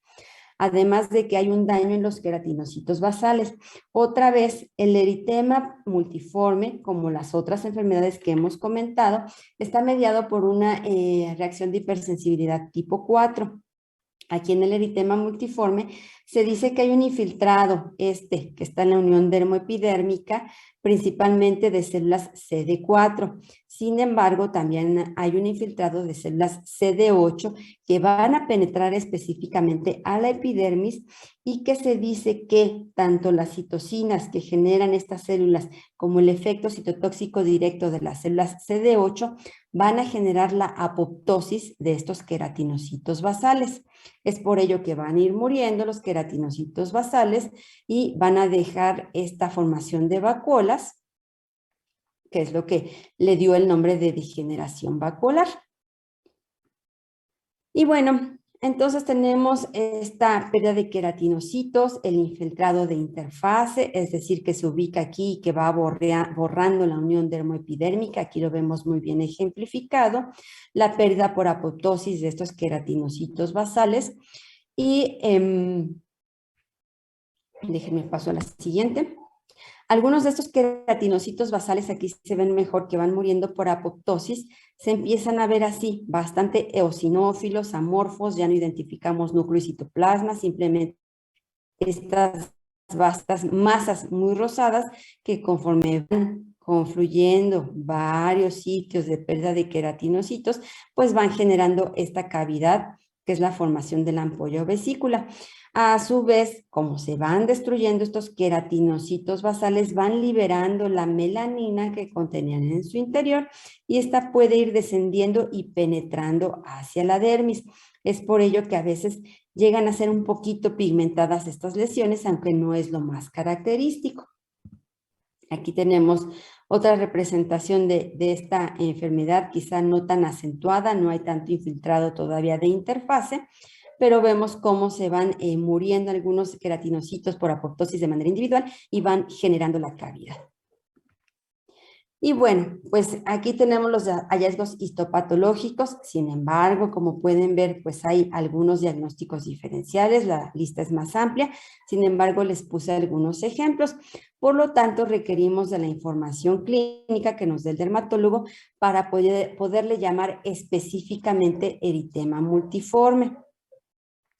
Además de que hay un daño en los queratinocitos basales. Otra vez, el eritema multiforme, como las otras enfermedades que hemos comentado, está mediado por una reacción de hipersensibilidad tipo 4. Aquí en el eritema multiforme se dice que hay un infiltrado, que está en la unión dermoepidérmica, principalmente de células CD4. Sin embargo, también hay un infiltrado de células CD8 que van a penetrar específicamente a la epidermis y que se dice que tanto las citocinas que generan estas células como el efecto citotóxico directo de las células CD8 van a generar la apoptosis de estos queratinocitos basales. Es por ello que van a ir muriendo los queratinocitos basales y van a dejar esta formación de vacuolas, que es lo que le dio el nombre de degeneración vacuolar. Y bueno, entonces tenemos esta pérdida de queratinocitos, el infiltrado de interfase, es decir, que se ubica aquí y que va borrando la unión dermoepidérmica, aquí lo vemos muy bien ejemplificado, la pérdida por apoptosis de estos queratinocitos basales y déjenme paso a la siguiente. Algunos de estos queratinocitos basales, aquí se ven mejor, que van muriendo por apoptosis, se empiezan a ver así, bastante eosinófilos, amorfos, ya no identificamos núcleo y citoplasma, simplemente estas vastas masas muy rosadas que conforme van confluyendo varios sitios de pérdida de queratinocitos, pues van generando esta cavidad que es la formación de la ampolla o vesícula. A su vez, como se van destruyendo estos queratinocitos basales, van liberando la melanina que contenían en su interior y esta puede ir descendiendo y penetrando hacia la dermis. Es por ello que a veces llegan a ser un poquito pigmentadas estas lesiones, aunque no es lo más característico. Aquí tenemos otra representación de esta enfermedad, quizá no tan acentuada, no hay tanto infiltrado todavía de interfase, pero vemos cómo se van muriendo algunos queratinocitos por apoptosis de manera individual y van generando la cavidad. Y bueno, pues aquí tenemos los hallazgos histopatológicos. Sin embargo, como pueden ver, pues hay algunos diagnósticos diferenciales, la lista es más amplia. Sin embargo, les puse algunos ejemplos. Por lo tanto, requerimos de la información clínica que nos dé el dermatólogo para poderle llamar específicamente eritema multiforme.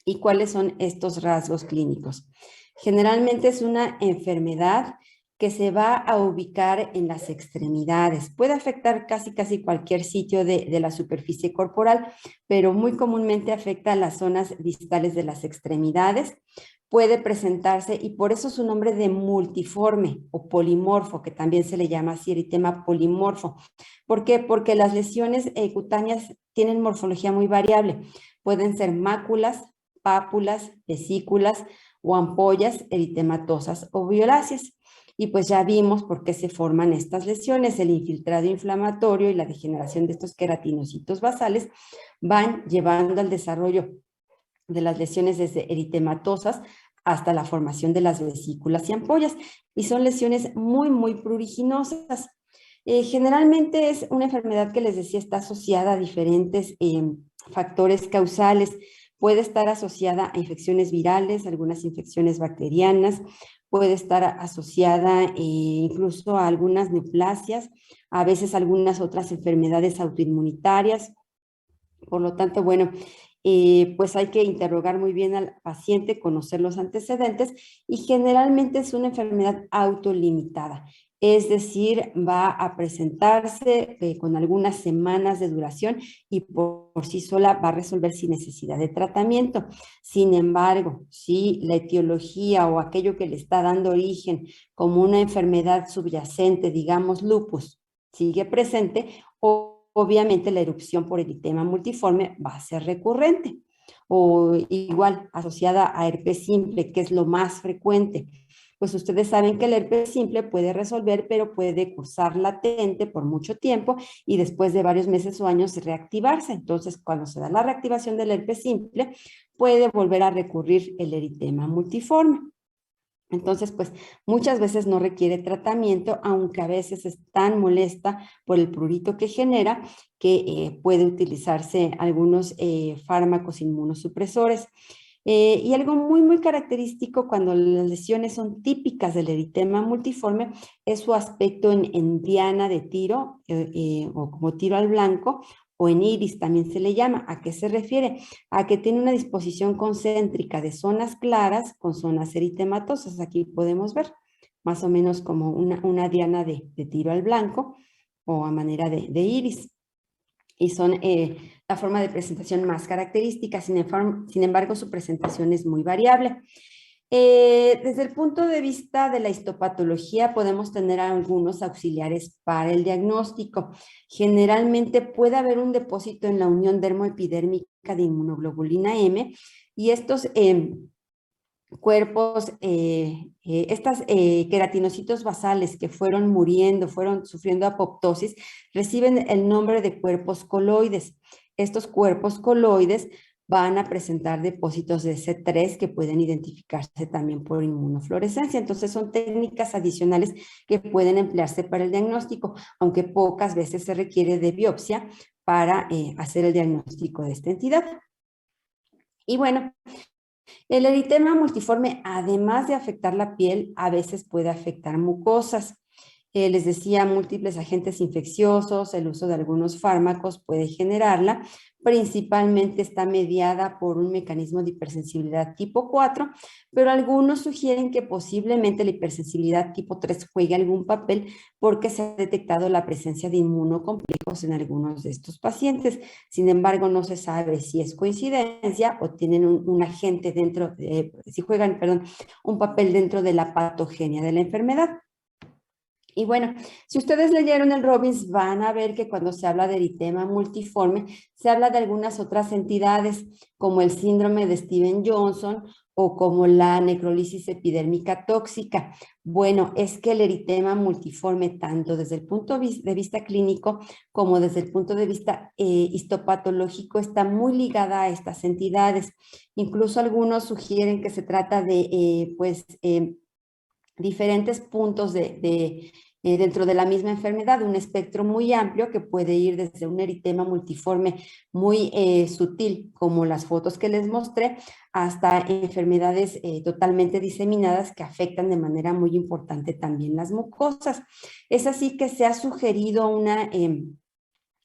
¿Y cuáles son estos rasgos clínicos? Generalmente es una enfermedad que se va a ubicar en las extremidades. Puede afectar casi cualquier sitio de la superficie corporal, pero muy comúnmente afecta a las zonas distales de las extremidades. Puede presentarse, y por eso su nombre de multiforme o polimorfo, que también se le llama así, eritema polimorfo. ¿Por qué? Porque las lesiones cutáneas tienen morfología muy variable. Pueden ser máculas, pápulas, vesículas o ampollas eritematosas o violáceas. Y pues ya vimos por qué se forman estas lesiones. El infiltrado inflamatorio y la degeneración de estos queratinocitos basales van llevando al desarrollo de las lesiones desde eritematosas hasta la formación de las vesículas y ampollas. Y son lesiones muy pruriginosas. Generalmente es una enfermedad que les decía está asociada a diferentes factores causales. Puede estar asociada a infecciones virales, algunas infecciones bacterianas, puede estar asociada incluso a algunas neoplasias, a veces algunas otras enfermedades autoinmunitarias. Por lo tanto, bueno, pues hay que interrogar muy bien al paciente, conocer los antecedentes y generalmente es una enfermedad autolimitada. Es decir, va a presentarse con algunas semanas de duración y por sí sola va a resolver sin necesidad de tratamiento. Sin embargo, si la etiología o aquello que le está dando origen como una enfermedad subyacente, digamos lupus, sigue presente, obviamente la erupción por eritema multiforme va a ser recurrente. O igual asociada a herpes simple, que es lo más frecuente. Pues ustedes saben que el herpes simple puede resolver, pero puede cursar latente por mucho tiempo y después de varios meses o años reactivarse. Entonces, cuando se da la reactivación del herpes simple, puede volver a recurrir el eritema multiforme. Entonces, pues muchas veces no requiere tratamiento, aunque a veces es tan molesta por el prurito que genera que puede utilizarse algunos fármacos inmunosupresores. Y algo muy característico cuando las lesiones son típicas del eritema multiforme es su aspecto en diana de tiro o como tiro al blanco o en iris también se le llama. ¿A qué se refiere? A que tiene una disposición concéntrica de zonas claras con zonas eritematosas. Aquí podemos ver más o menos como una diana de tiro al blanco o a manera de iris. Y son la forma de presentación más característica, sin embargo su presentación es muy variable. Desde el punto de vista de la histopatología podemos tener algunos auxiliares para el diagnóstico. Generalmente puede haber un depósito en la unión dermoepidérmica de inmunoglobulina M y estos cuerpos, estas queratinocitos basales que fueron muriendo, fueron sufriendo apoptosis, reciben el nombre de cuerpos coloides. Estos cuerpos coloides van a presentar depósitos de C3 que pueden identificarse también por inmunofluorescencia. Entonces son técnicas adicionales que pueden emplearse para el diagnóstico, aunque pocas veces se requiere de biopsia para hacer el diagnóstico de esta entidad. Y bueno, El eritema multiforme, además de afectar la piel, a veces puede afectar mucosas. Les decía, múltiples agentes infecciosos, el uso de algunos fármacos puede generarla. Principalmente está mediada por un mecanismo de hipersensibilidad tipo 4, pero algunos sugieren que posiblemente la hipersensibilidad tipo 3 juegue algún papel porque se ha detectado la presencia de inmunocomplejos en algunos de estos pacientes. Sin embargo, no se sabe si es coincidencia o tienen un agente dentro, si juegan, perdón, un papel dentro de la patogenia de la enfermedad. Y bueno, si ustedes leyeron el Robbins, van a ver que cuando se habla de eritema multiforme, se habla de algunas otras entidades, como el síndrome de Steven-Johnson o como la necrolisis epidérmica tóxica. Bueno, es que el eritema multiforme, tanto desde el punto de vista clínico como desde el punto de vista histopatológico, está muy ligada a estas entidades. Incluso algunos sugieren que se trata de, diferentes puntos dentro de la misma enfermedad, un espectro muy amplio que puede ir desde un eritema multiforme muy sutil, como las fotos que les mostré, hasta enfermedades totalmente diseminadas que afectan de manera muy importante también las mucosas. Es así que se ha sugerido una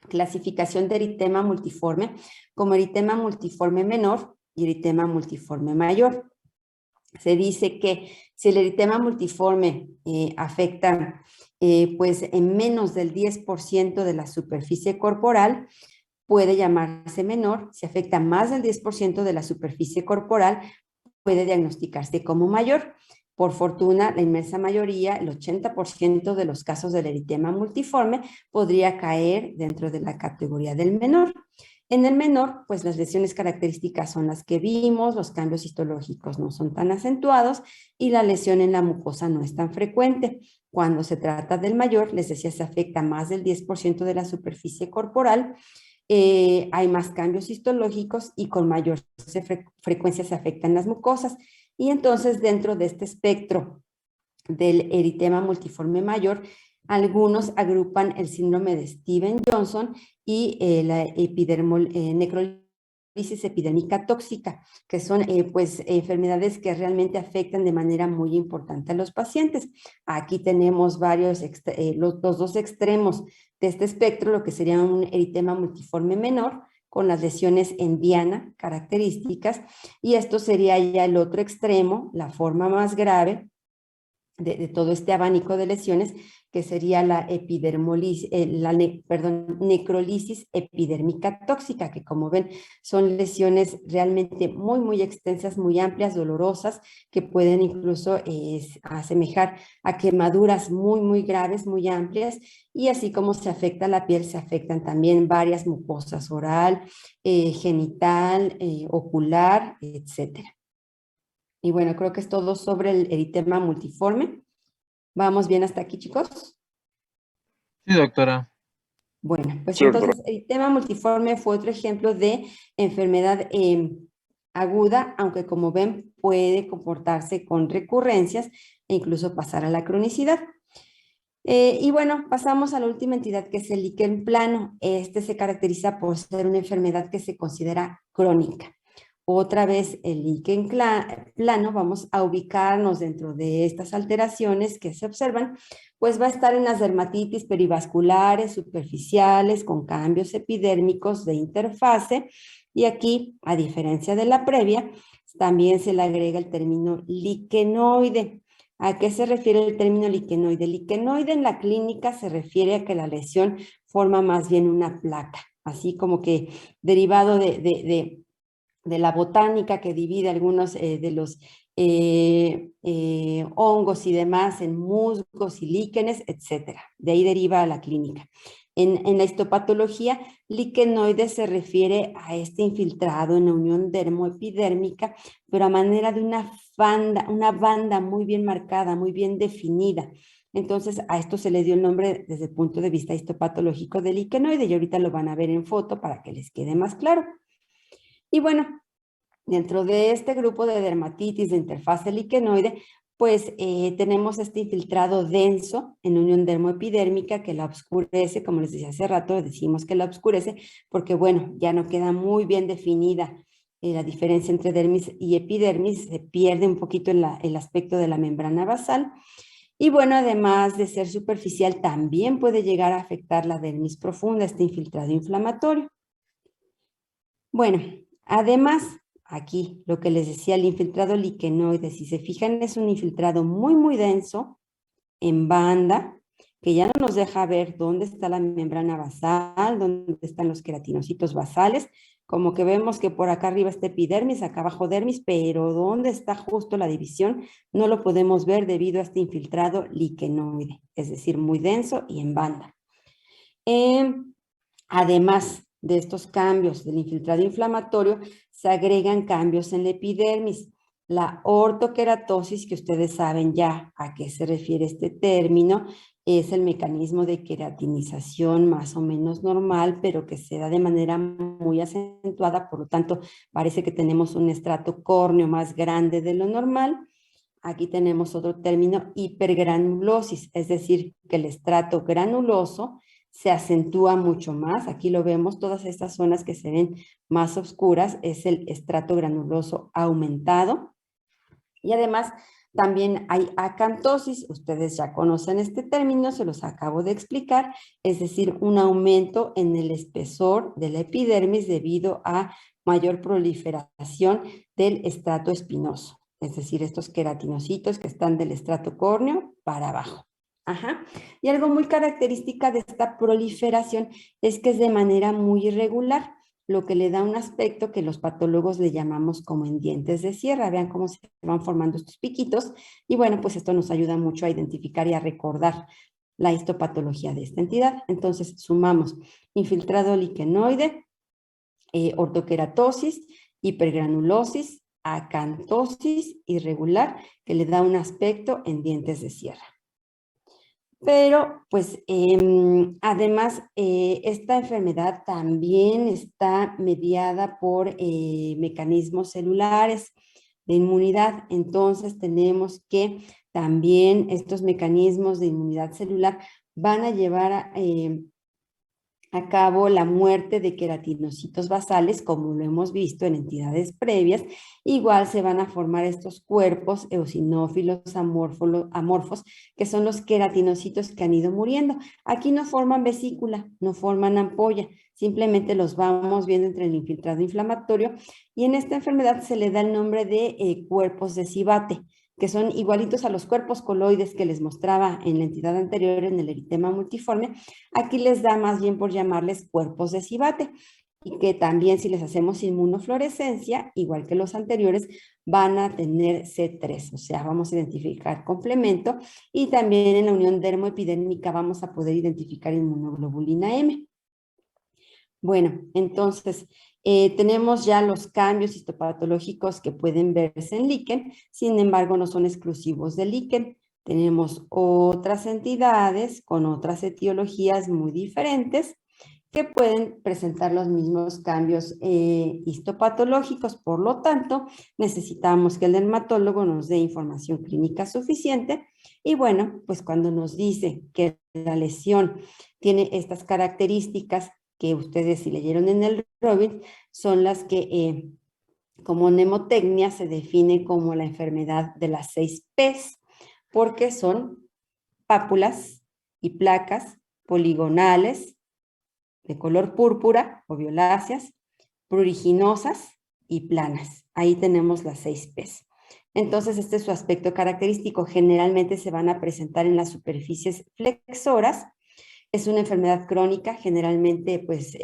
clasificación de eritema multiforme como eritema multiforme menor y eritema multiforme mayor. Se dice que si el eritema multiforme afecta pues en menos del 10% de la superficie corporal, puede llamarse menor. Si afecta más del 10% de la superficie corporal, puede diagnosticarse como mayor. Por fortuna, la inmensa mayoría, el 80% de los casos del eritema multiforme, podría caer dentro de la categoría del menor. En el menor, pues las lesiones características son las que vimos, los cambios histológicos no son tan acentuados y la lesión en la mucosa no es tan frecuente. Cuando se trata del mayor, les decía, se afecta más del 10% de la superficie corporal, hay más cambios histológicos y con mayor frecuencia se afectan las mucosas. Y entonces dentro de este espectro del eritema multiforme mayor, algunos agrupan el síndrome de Steven-Johnson y la necrolisis epidérmica tóxica, que son pues enfermedades que realmente afectan de manera muy importante a los pacientes. Aquí tenemos varios, los dos extremos de este espectro, lo que sería un eritema multiforme menor, con las lesiones en diana características, y esto sería ya el otro extremo, la forma más grave de todo este abanico de lesiones, que sería la necrolisis epidérmica tóxica, que como ven son lesiones realmente muy, muy extensas, muy amplias, dolorosas, que pueden incluso asemejar a quemaduras muy, muy graves, muy amplias, y así como se afecta la piel, se afectan también varias mucosas oral, genital, ocular, etcétera. Y bueno, creo que es todo sobre el eritema multiforme. ¿Vamos bien hasta aquí, chicos? Sí, doctora. Bueno, pues Sí, doctora. entonces el eritema multiforme fue otro ejemplo de enfermedad aguda, aunque como ven puede comportarse con recurrencias e incluso pasar a la cronicidad. Y bueno, pasamos a la última entidad, que es el líquen plano. Este se caracteriza por ser una enfermedad que se considera crónica. Otra vez el líquen plano, vamos a ubicarnos dentro de estas alteraciones que se observan, pues va a estar en las dermatitis perivasculares, superficiales, con cambios epidérmicos de interfase, y aquí, a diferencia de la previa, también se le agrega el término liquenoide. ¿A qué se refiere el término liquenoide? Liquenoide en la clínica se refiere a que la lesión forma más bien una placa, así como que derivado de la botánica que divide algunos de los hongos y demás en musgos y líquenes, etcétera. De ahí deriva la clínica. En la histopatología, liquenoide se refiere a este infiltrado en la unión dermoepidérmica, pero a manera de una banda muy bien marcada, muy bien definida. Entonces, a esto se le dio el nombre desde el punto de vista histopatológico de liquenoide, y ahorita lo van a ver en foto para que les quede más claro. Y bueno, dentro de este grupo de dermatitis de interfase liquenoide, pues tenemos este infiltrado denso en unión dermoepidérmica que la oscurece, como les decía hace rato, decimos que la oscurece porque, bueno, ya no queda muy bien definida la diferencia entre dermis y epidermis, se pierde un poquito el aspecto de la membrana basal. Y bueno, además de ser superficial, también puede llegar a afectar la dermis profunda, este infiltrado inflamatorio. Bueno, además, aquí lo que les decía, el infiltrado liquenoide, si se fijan, es un infiltrado muy, muy denso, en banda, que ya no nos deja ver dónde está la membrana basal, dónde están los queratinocitos basales, como que vemos que por acá arriba está epidermis, acá abajo dermis, pero dónde está justo la división no lo podemos ver debido a este infiltrado liquenoide, es decir, muy denso y en banda. Además de estos cambios del infiltrado inflamatorio, se agregan cambios en la epidermis. La ortoqueratosis, que ustedes saben ya a qué se refiere este término, es el mecanismo de queratinización más o menos normal, pero que se da de manera muy acentuada, por lo tanto, parece que tenemos un estrato córneo más grande de lo normal. Aquí tenemos otro término, hipergranulosis, es decir, que el estrato granuloso se acentúa mucho más. Aquí lo vemos, todas estas zonas que se ven más oscuras es el estrato granuloso aumentado. Y además también hay acantosis, ustedes ya conocen este término, se los acabo de explicar, es decir, un aumento en el espesor de la epidermis debido a mayor proliferación del estrato espinoso, es decir, estos queratinocitos que están del estrato córneo para abajo. Ajá. Y algo muy característica de esta proliferación es que es de manera muy irregular, lo que le da un aspecto que los patólogos le llamamos como en dientes de sierra. Vean cómo se van formando estos piquitos y bueno, pues esto nos ayuda mucho a identificar y a recordar la histopatología de esta entidad. Entonces sumamos infiltrado liquenoide, ortoqueratosis, hipergranulosis, acantosis irregular que le da un aspecto en dientes de sierra. Pero, pues, además, esta enfermedad también está mediada por mecanismos celulares de inmunidad. Entonces, tenemos que también estos mecanismos de inmunidad celular van a llevar a cabo la muerte de queratinocitos basales, como lo hemos visto en entidades previas. Igual se van a formar estos cuerpos eosinófilos amorfos, que son los queratinocitos que han ido muriendo. Aquí no forman vesícula, no forman ampolla, simplemente los vamos viendo entre el infiltrado inflamatorio, y en esta enfermedad se le da el nombre de cuerpos de Sivate, que son igualitos a los cuerpos coloides que les mostraba en la entidad anterior, en el eritema multiforme. Aquí les da más bien por llamarles cuerpos de Sivate, y que también si les hacemos inmunofluorescencia, igual que los anteriores, van a tener C3, o sea, vamos a identificar complemento, y también en la unión dermoepidérmica vamos a poder identificar inmunoglobulina M. Bueno, entonces, tenemos ya los cambios histopatológicos que pueden verse en líquen, sin embargo, no son exclusivos del líquen. Tenemos otras entidades con otras etiologías muy diferentes que pueden presentar los mismos cambios histopatológicos. Por lo tanto, necesitamos que el dermatólogo nos dé información clínica suficiente. Y bueno, pues cuando nos dice que la lesión tiene estas características que ustedes si leyeron en el Robin, son las que como mnemotecnia se define como la enfermedad de las 6 P's, porque son pápulas y placas poligonales de color púrpura o violáceas, pruriginosas y planas. Ahí tenemos las 6 P's. Entonces, este es su aspecto característico. Generalmente se van a presentar en las superficies flexoras. Es una enfermedad crónica, generalmente pues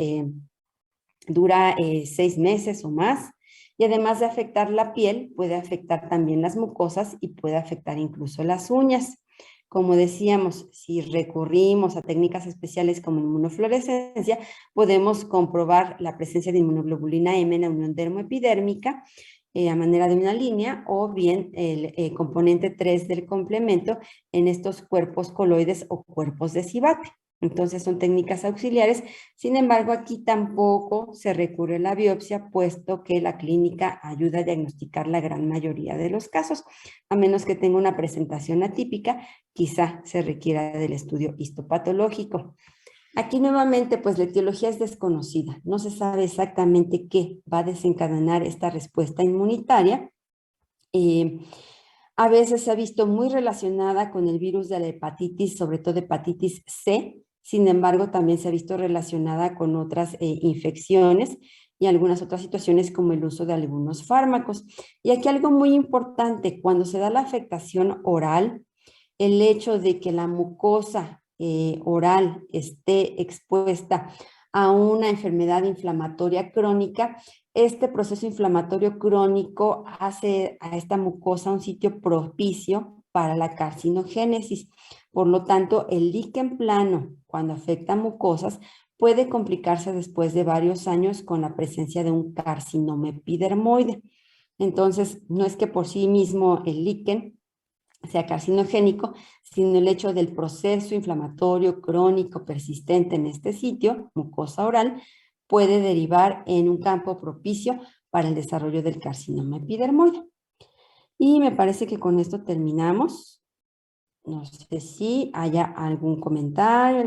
dura 6 meses o más, y además de afectar la piel, puede afectar también las mucosas y puede afectar incluso las uñas. Como decíamos, si recurrimos a técnicas especiales como inmunofluorescencia, podemos comprobar la presencia de inmunoglobulina M en la unión dermoepidérmica a manera de una línea, o bien el componente 3 del complemento en estos cuerpos coloides o cuerpos de Sivate. Entonces son técnicas auxiliares, sin embargo aquí tampoco se recurre a la biopsia, puesto que la clínica ayuda a diagnosticar la gran mayoría de los casos, a menos que tenga una presentación atípica, quizá se requiera del estudio histopatológico. Aquí nuevamente, pues la etiología es desconocida. No se sabe exactamente qué va a desencadenar esta respuesta inmunitaria. A veces se ha visto muy relacionada con el virus de la hepatitis, sobre todo hepatitis C. Sin embargo, también se ha visto relacionada con otras infecciones y algunas otras situaciones como el uso de algunos fármacos. Y aquí algo muy importante, cuando se da la afectación oral, el hecho de que la mucosa oral esté expuesta a una enfermedad inflamatoria crónica, este proceso inflamatorio crónico hace a esta mucosa un sitio propicio para la carcinogénesis. Por lo tanto, el líquen plano, cuando afecta mucosas, puede complicarse después de varios años con la presencia de un carcinoma epidermoide. Entonces, no es que por sí mismo el líquen sea carcinogénico, sino el hecho del proceso inflamatorio crónico persistente en este sitio, mucosa oral, puede derivar en un campo propicio para el desarrollo del carcinoma epidermoide. Y me parece que con esto terminamos. No sé si haya algún comentario.